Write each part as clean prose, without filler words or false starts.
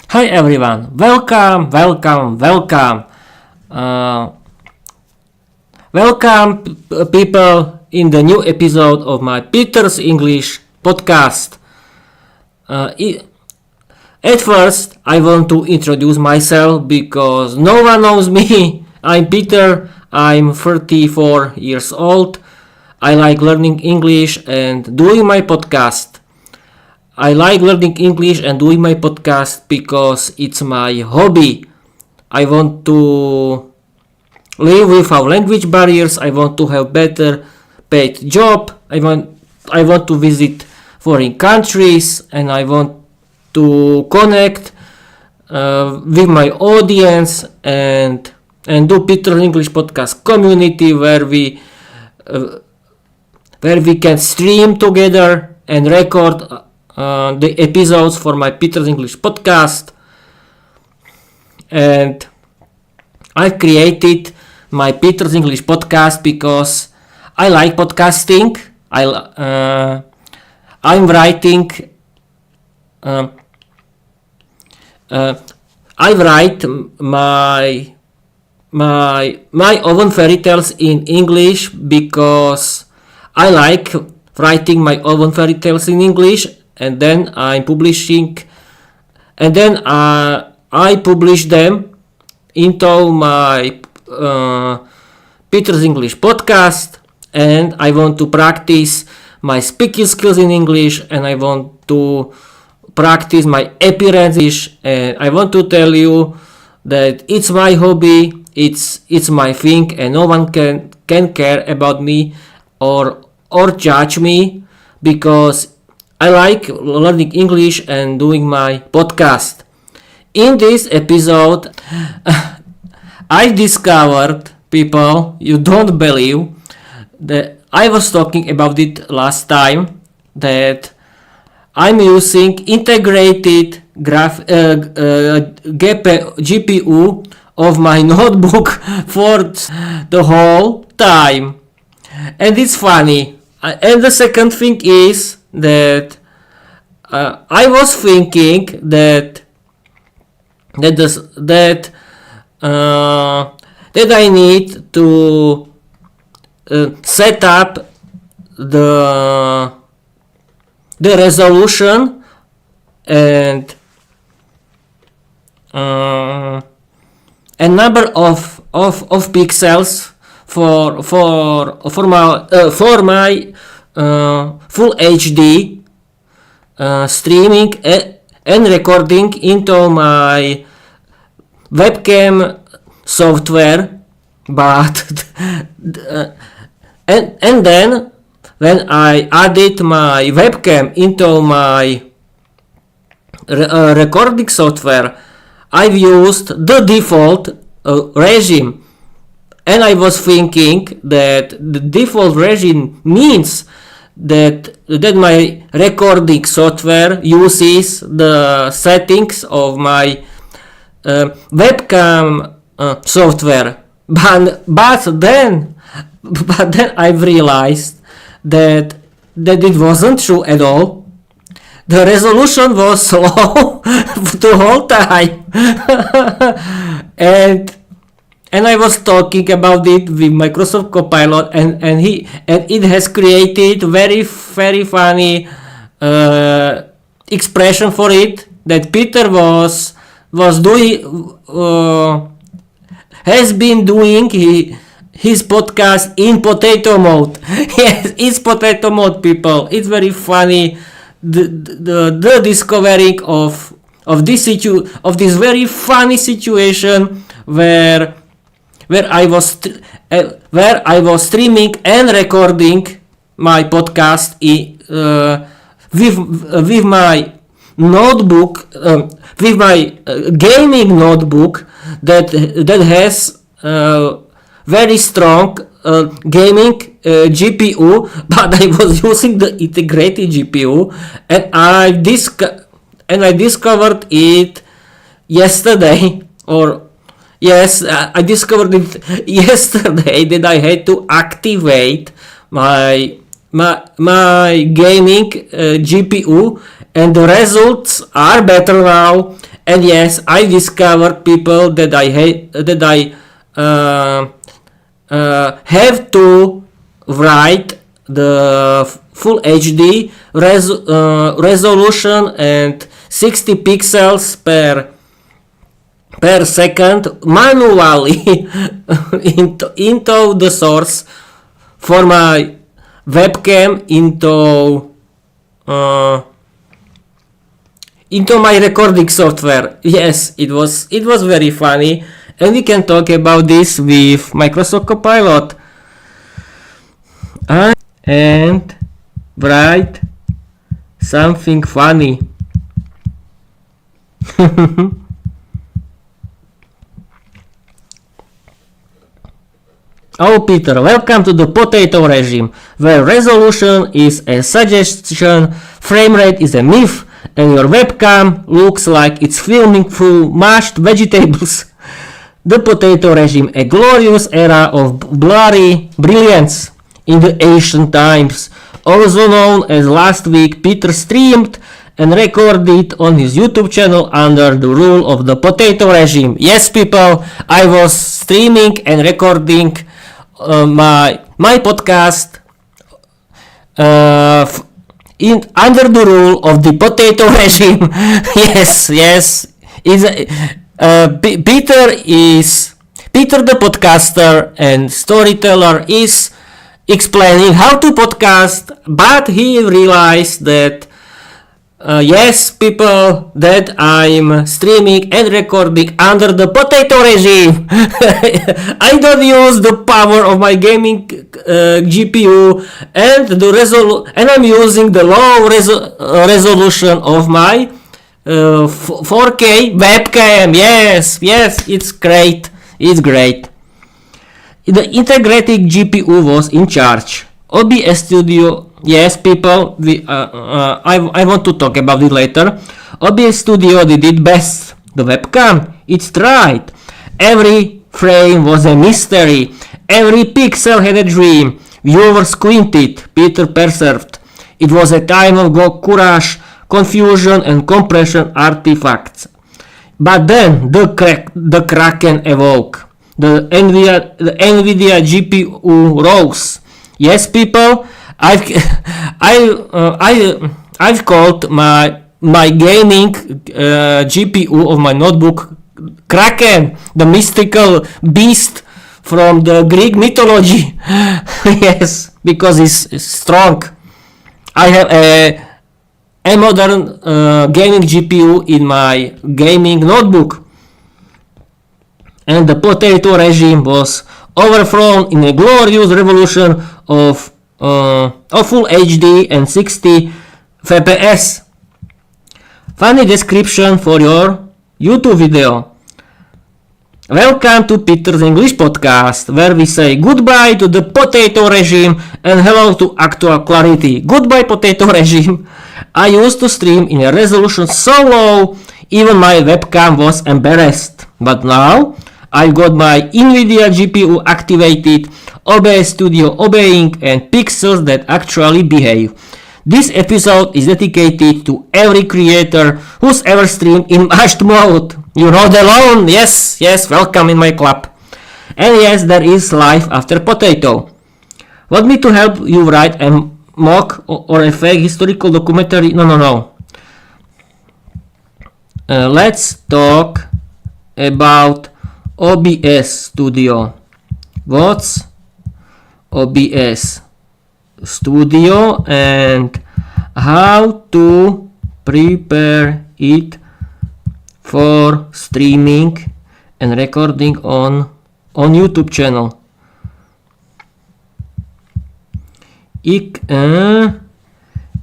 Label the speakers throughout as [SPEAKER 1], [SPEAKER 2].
[SPEAKER 1] Hi everyone, welcome. People in the new episode of my Peter's English podcast. At first, I want to introduce myself because no one knows me. I'm Peter, I'm 34 years old. I like learning English and doing my podcast. I like learning English and doing my podcast because it's my hobby. I want to live without language barriers. I want to have better paid job. I want to visit foreign countries and I want to connect with my audience and do Peter English podcast community where we can stream together and record the episodes for my Peter's English podcast. And I created my Peter's English podcast because I like podcasting. I'm writing. I write my own fairy tales in English because I like writing my own fairy tales in English, and then I'm publishing, and then I publish them into my Peter's English podcast, and I want to practice my speaking skills in English, and I want to practice my appearance, and I want to tell you that it's my hobby, it's my thing, and no one can care about me or judge me because I like learning English and doing my podcast. In this episode, I discovered, people, you don't believe, that I was talking about it last time, that I'm using integrated GPU of my notebook for the whole time. And it's funny. And the second thing is that I was thinking that I need to set up the resolution and number of pixels for my full HD streaming and recording into my webcam software, but and then when I added my webcam into my recording software, I've used the default regime. And I was thinking that the default regime means that my recording software uses the settings of my webcam software. But then I realized that it wasn't true at all. The resolution was slow the whole time. And I was talking about it with Microsoft Copilot, and it has created very funny expression for it that Peter was doing has been doing his podcast in potato mode. Yes, it's potato mode, people. It's very funny the discovering of this very funny situation where I was streaming and recording my podcast with my notebook, with my gaming notebook that has very strong gaming GPU, but I was using the integrated GPU, and I discovered it yesterday, or yes, I discovered it yesterday that I had to activate my gaming GPU, and the results are better now, And yes, I discovered people that I hate, that I have to write the full HD resolution and 60 pixels per second manually into the source for my webcam into my recording software. Yes, it was very funny, and we can talk about this with Microsoft Copilot and write something funny. Oh Peter, welcome to the potato regime, where resolution is a suggestion, frame rate is a myth, and your webcam looks like it's filming through mashed vegetables. The potato regime, a glorious era of blurry brilliance. In the ancient times, also known as last week, Peter streamed and recorded on his YouTube channel under the rule of the potato regime. Yes people, I was streaming and recording my podcast under the rule of the potato regime. yes. Peter the podcaster and storyteller is explaining how to podcast, but he realized that yes people, that I'm streaming and recording under the potato regime. I don't use the power of my gaming GPU and and I'm using the low resolution of my 4K webcam. Yes, it's great. The integrated GPU was in charge. OBS Studio, yes people, I want to talk about it later. OBS Studio did it best. The webcam, it's right. Every frame was a mystery. Every pixel had a dream. Viewers squinted, Peter persevered. It was a time of courage, confusion and compression artifacts. But then the Kraken awoke. The NVIDIA GPU rose. Yes, people, I've called my gaming GPU of my notebook Kraken, the mystical beast from the Greek mythology. Yes, because it's strong. I have a modern gaming GPU in my gaming notebook. And the potato regime was overthrown in a glorious revolution of full HD and 60 FPS. Funny description for your YouTube video. Welcome to Peter's English podcast, where we say goodbye to the potato regime and hello to actual clarity. Goodbye potato regime. I used to stream in a resolution so low, even my webcam was embarrassed. But now, I've got my NVIDIA GPU activated, OBS Studio obeying, and pixels that actually behave. This episode is dedicated to every creator who's ever streamed in mashed mode. You're not alone. Yes, welcome in my club. And yes, there is life after potato. Want me to help you write a mock or a fake historical documentary? No. Let's talk about OBS Studio. What's OBS Studio and how to prepare it for streaming and recording on YouTube channel.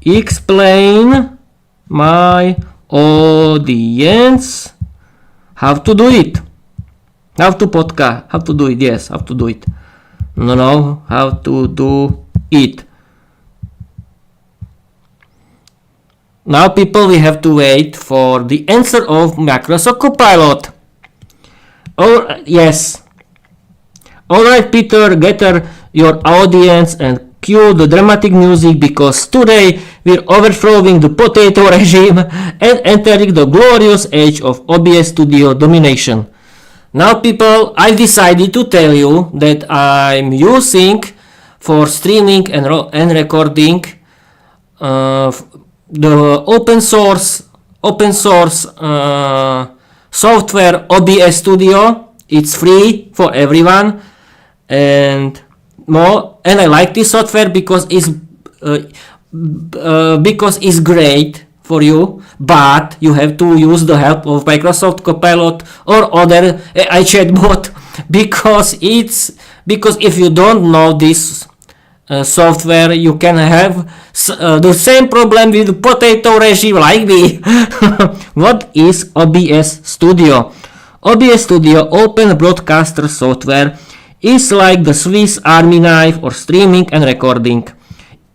[SPEAKER 1] Explain my audience how to do it. How to podcast. How to do it. Yes, how to do it. No, how to do it. Now people, we have to wait for the answer of Microsoft Copilot. Oh, yes. Alright Peter, gather your audience and cue the dramatic music because today we're overthrowing the potato regime and entering the glorious age of OBS Studio domination. Now people, I decided to tell you that I'm using for streaming and recording the open source software OBS Studio. It's free for everyone, and I like this software because it's great for you, but you have to use the help of Microsoft Copilot or other AI chatbot because if you don't know this software, you can have the same problem with the potato regime like me. What is OBS Studio? OBS Studio Open Broadcaster Software is like the Swiss Army knife for streaming and recording.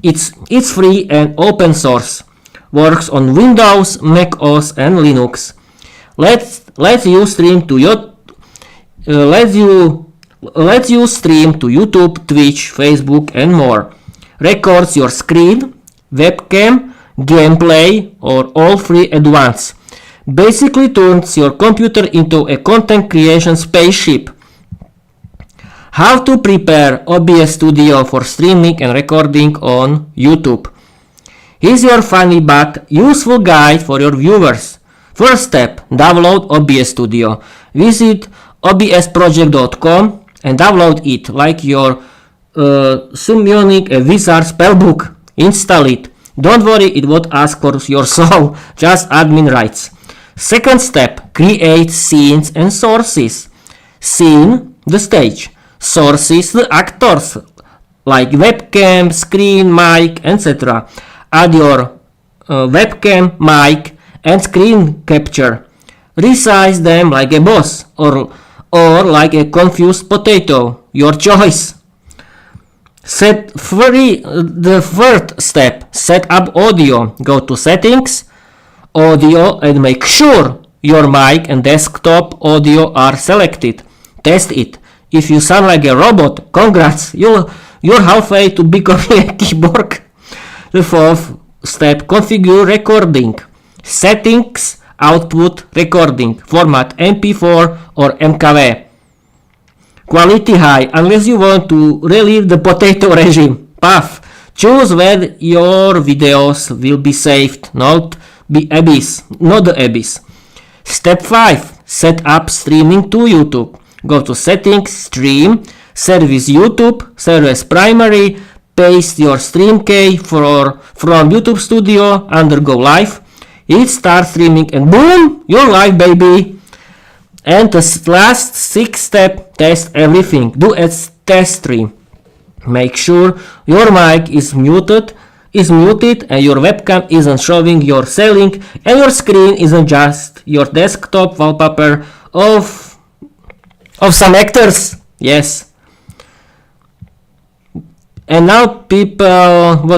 [SPEAKER 1] It's free and open source. Works on Windows, Mac OS and Linux. Lets you stream to YouTube, Twitch, Facebook and more. Records your screen, webcam, gameplay or all three at once. Basically turns your computer into a content creation spaceship. How to prepare OBS Studio for streaming and recording on YouTube. Here's your funny but useful guide for your viewers. First step, download OBS Studio. Visit obsproject.com and download it like your summoning a wizard spellbook. Install it. Don't worry, it won't ask for your soul, just admin rights. Second step, create scenes and sources. Scene, the stage. Sources, the actors, like webcam, screen, mic, etc. Add your webcam, mic, and screen capture. Resize them like a boss or like a confused potato. Your choice. The third step, set up audio. Go to settings, audio, and make sure your mic and desktop audio are selected. Test it. If you sound like a robot, congrats, you're halfway to becoming a keyboard. The fourth step, configure recording. Settings, output, recording, format MP4 or MKV. Quality high, unless you want to relieve the potato regime. Path, choose where your videos will be saved, not the abyss. Step 5, set up streaming to YouTube. Go to settings, stream, service YouTube, service primary, paste your stream key from YouTube Studio, undergo live, hit start streaming and boom, you're live baby. And the last 6th step, test everything. Do a test stream. Make sure your mic is muted and your webcam isn't showing your ceiling and your screen isn't just your desktop wallpaper of some actors. Yes. And now people,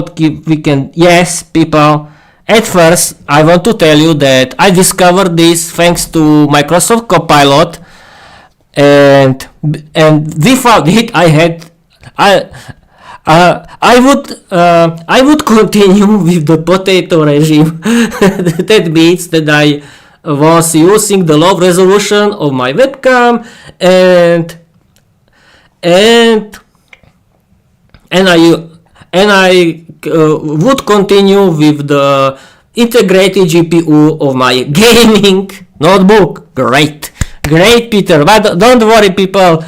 [SPEAKER 1] people, at first I want to tell you that I discovered this thanks to Microsoft Copilot, and without it I would continue with the potato regime. That means that I was using the low resolution of my webcam and I would continue with the integrated GPU of my gaming notebook. Great, Peter. But don't worry, people.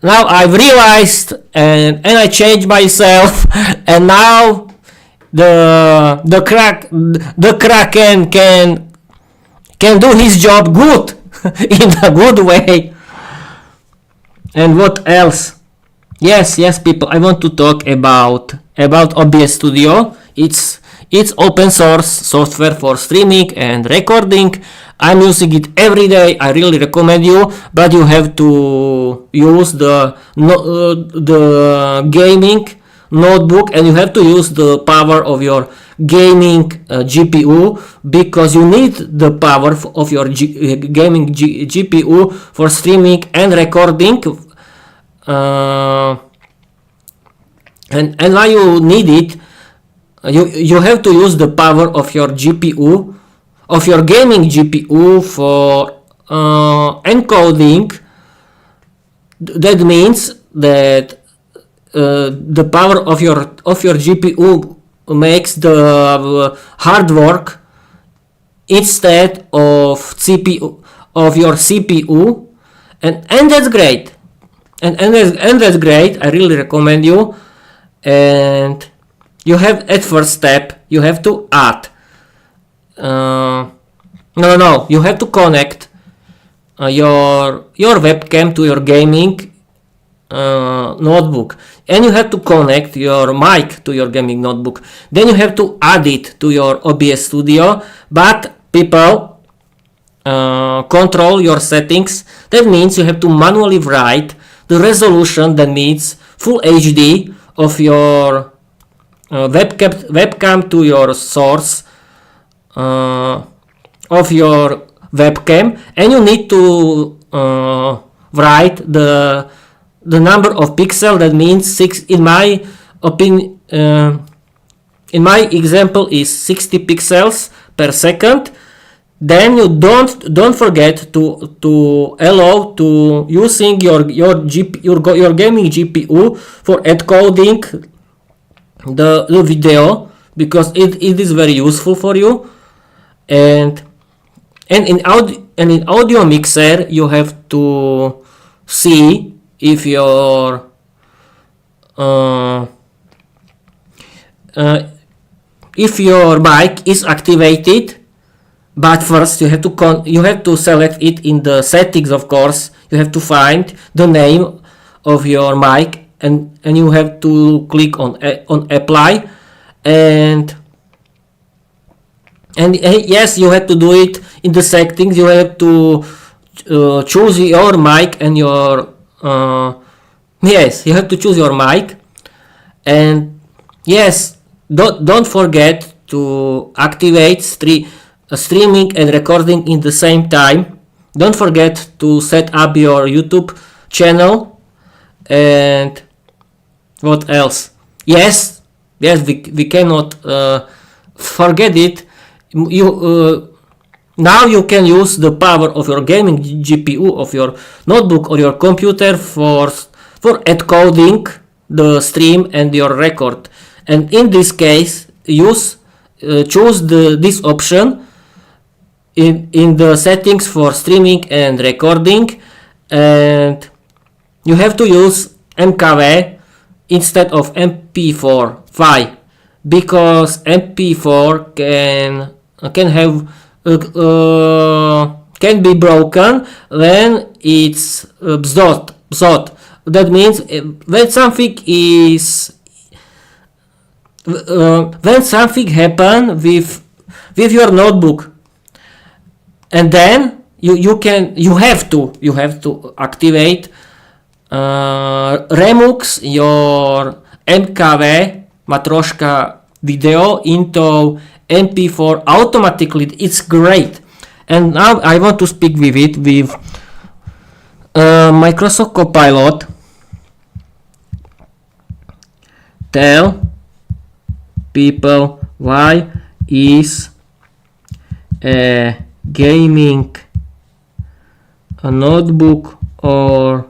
[SPEAKER 1] Now I've realized and I changed myself, and now the Kraken can do his job good in a good way. And what else? Yes, people, I want to talk about OBS Studio. It's open source software for streaming and recording. I'm using it every day. I really recommend you, but you have to use the gaming notebook, and you have to use the power of your gaming GPU, because you need the power of your gaming GPU for streaming and recording. And why you need it, you have to use the power of your GPU, of your gaming GPU, for encoding. That means that the power of your GPU makes the hard work instead of your CPU, and that's great. And that's great. I really recommend you. And you have, at first step, you have to add. You have to connect your webcam to your gaming notebook, and you have to connect your mic to your gaming notebook. Then you have to add it to your OBS Studio. But people, control your settings. That means you have to manually write the resolution that needs full HD of your webcam to your source of your webcam, and you need to write the number of pixels. That means 6, in my opinion, in my example, is 60 pixels per second. Then you don't forget to allow to using your gaming GPU for encoding the video, because it is very useful for you. And in audio mixer, you have to see if your mic is activated. But first you have to select it in the settings. Of course, you have to find the name of your mic, and you have to click on apply, and yes, you have to do it in the settings. You have to choose your mic and your yes, you have to choose your mic, and yes, don't forget to activate streaming and recording in the same time. Don't forget to set up your YouTube channel. And what else? Yes, we cannot forget it. Now you can use the power of your gaming GPU of your notebook or your computer for encoding the stream and your record. And in this case, choose this option in the settings for streaming and recording, and you have to use MKV instead of MP4 file, because MP4 can be broken when it's bzot. That means when something happen with your notebook, and then you have to activate remux your MKV matroška video into MP4 automatically. It's great. And now I want to speak with it with Microsoft Copilot. Tell people why is a gaming notebook or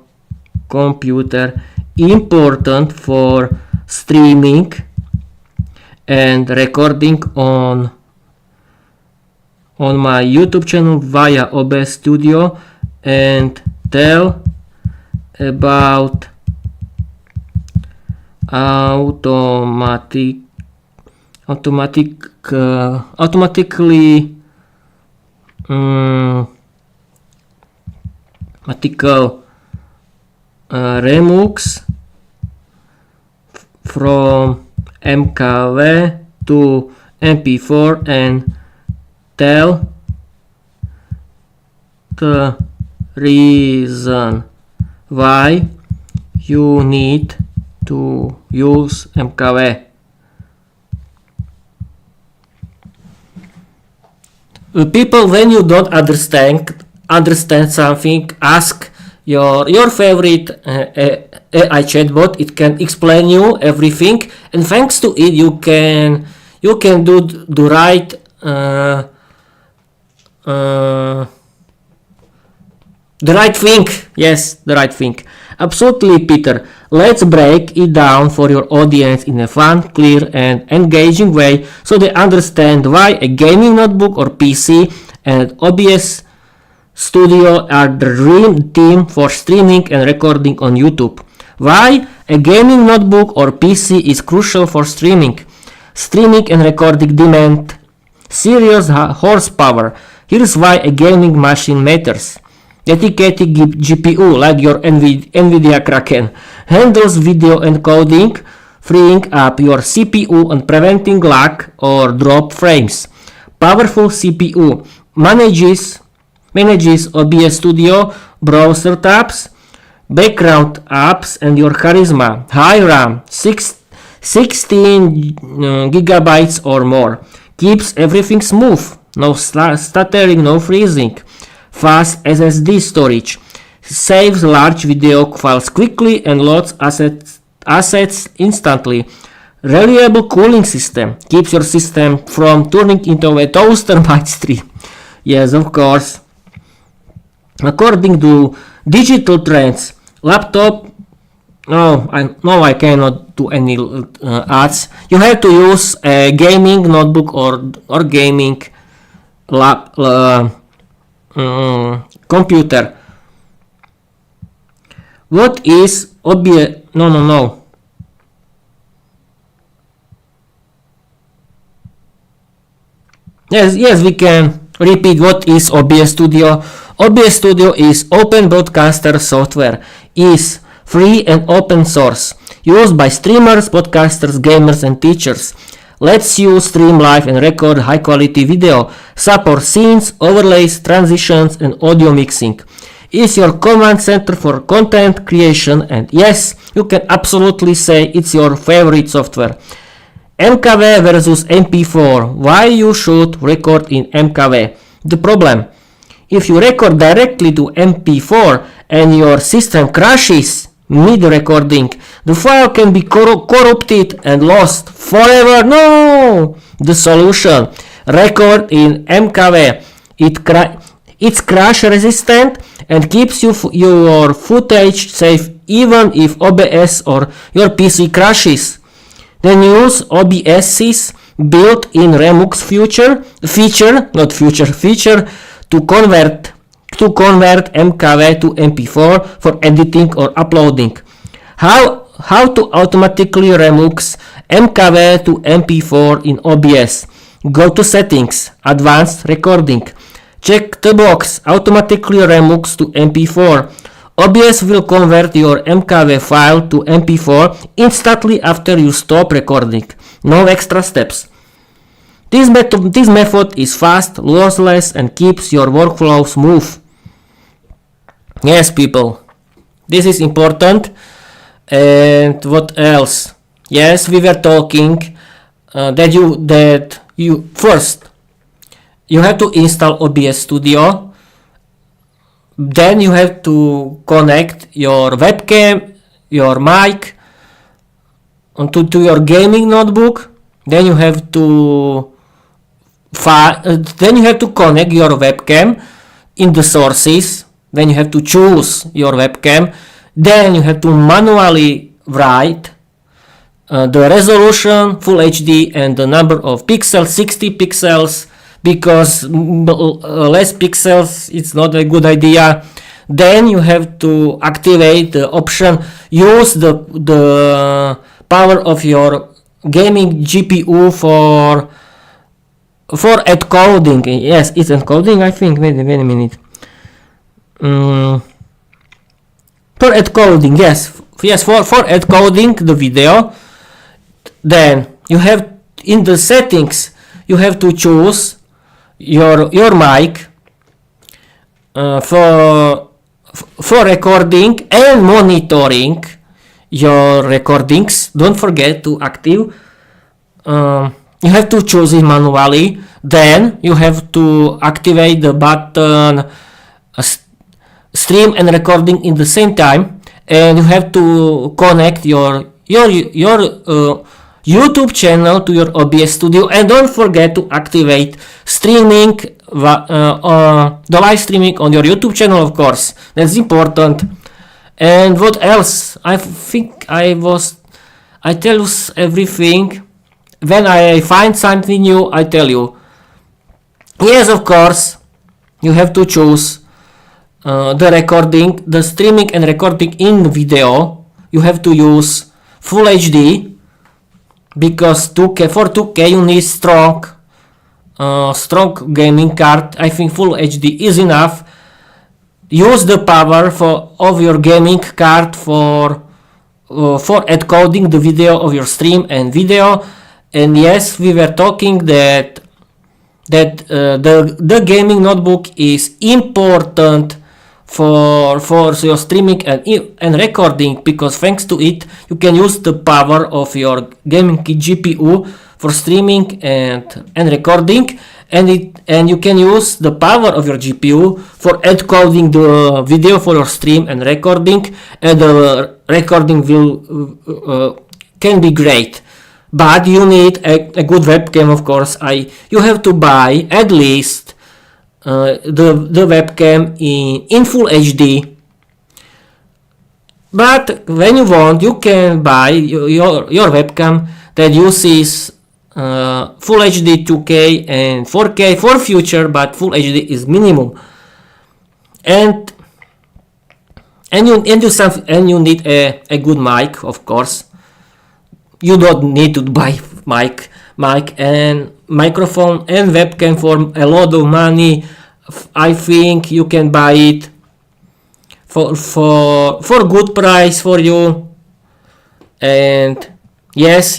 [SPEAKER 1] computer important for streaming and recording on my YouTube channel via OBS Studio, and tell about automatically remux from MKV to MP4, and tell the reason why you need to use MKV. People, when you don't understand something, ask your favorite AI chatbot. It can explain you everything, and thanks to it you can do the right the right thing. Yes, the right thing. Absolutely, Peter. Let's break it down for your audience in a fun, clear, and engaging way so they understand why a gaming notebook or PC and OBS Studio are the dream team for streaming and recording on YouTube. Why a gaming notebook or PC is crucial for streaming. Streaming and recording demand serious horsepower. Here's why a gaming machine matters. Dedicated GPU like your NVIDIA Kraken handles video encoding, freeing up your CPU and preventing lag or drop frames. Powerful CPU manages OBS Studio, browser tabs, background apps, and your charisma. High RAM, 16 gigabytes or more. Keeps everything smooth. No stuttering, no freezing. Fast SSD storage. Saves large video files quickly and loads assets instantly. Reliable cooling system. Keeps your system from turning into a toaster midstream. Yes, of course. According to digital trends, laptop. I cannot do any ads. You have to use a gaming notebook or gaming computer. What is OBS? No. Yes, we can repeat what is OBS Studio. OBS Studio is open broadcaster software, is free and open source, used by streamers, podcasters, gamers and teachers. Lets you stream live and record high quality video, support scenes, overlays, transitions and audio mixing. Is your command center for content creation, and yes, you can absolutely say it's your favorite software. MKV versus MP4. Why you should record in MKV? The problem: if you record directly to MP4 and your system crashes mid-recording, the file can be corrupted and lost forever. No! The solution: record in MKV. It's crash resistant and keeps your footage safe even if OBS or your PC crashes. Then use OBS's built-in Remux feature to convert MKV to MP4 for editing or uploading. How to automatically remix MKV to MP4 in OBS? Go to Settings, Advanced Recording. Check the box, Automatically Remix to MP4. OBS will convert your MKV file to MP4 instantly after you stop recording. No extra steps. This method is fast, lossless, and keeps your workflow smooth. Yes, people, this is important. And what else? Yes, we were talking that you first you have to install OBS Studio. Then you have to connect your webcam, your mic to your gaming notebook. Then you have to connect your webcam in the sources. Then you have to choose your webcam. Then you have to manually write the resolution, Full HD, and the number of pixels, 60 pixels, because less pixels it's not a good idea. Then you have to activate the option, use the power of your gaming GPU for encoding. Yes, it's encoding, I think. Wait a minute. For encoding, yes, for encoding the video. Then you have in the settings you have to choose your mic for recording and monitoring your recordings. Don't forget to active. You have to choose it manually. Then you have to activate the button stream and recording in the same time, and you have to connect your YouTube channel to your OBS Studio, and don't forget to activate streaming, the live streaming on your YouTube channel, of course. That's important. And what else? I think I tell you everything. When I find something new, I tell you. Yes, of course, you have to choose the recording, the streaming and recording in video. You have to use Full HD, because for 2K you need strong gaming card. I think Full HD is enough. Use the power of your gaming card for encoding the video of your stream and video. And yes, we were talking that the gaming notebook is important for your streaming and recording, because thanks to it you can use the power of your gaming GPU for streaming and recording, and you can use the power of your GPU for encoding the video for your stream and recording, and the recording can be great. But you need a good webcam, of course. You have to buy at least the webcam in Full HD. But when you want, you can buy your webcam that uses Full HD 2K and 4K for future, but Full HD is minimum. And you need a good mic, of course. You don't need to buy mic and microphone and webcam for a lot of money. I think you can buy it for good price for you. And yes,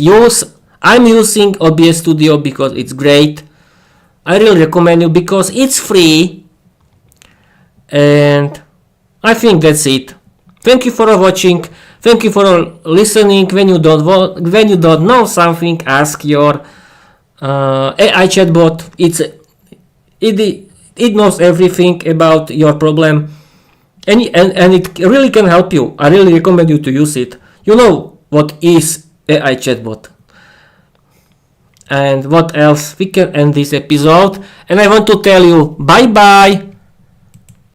[SPEAKER 1] I'm using OBS Studio because it's great. I really recommend you because it's free. And I think that's it. Thank you for watching. Thank you for listening. When you don't know something, ask your AI chatbot. It knows everything about your problem, and it really can help you. I really recommend you to use it. You know what is AI chatbot. And what else? We can end this episode, and I want to tell you bye bye.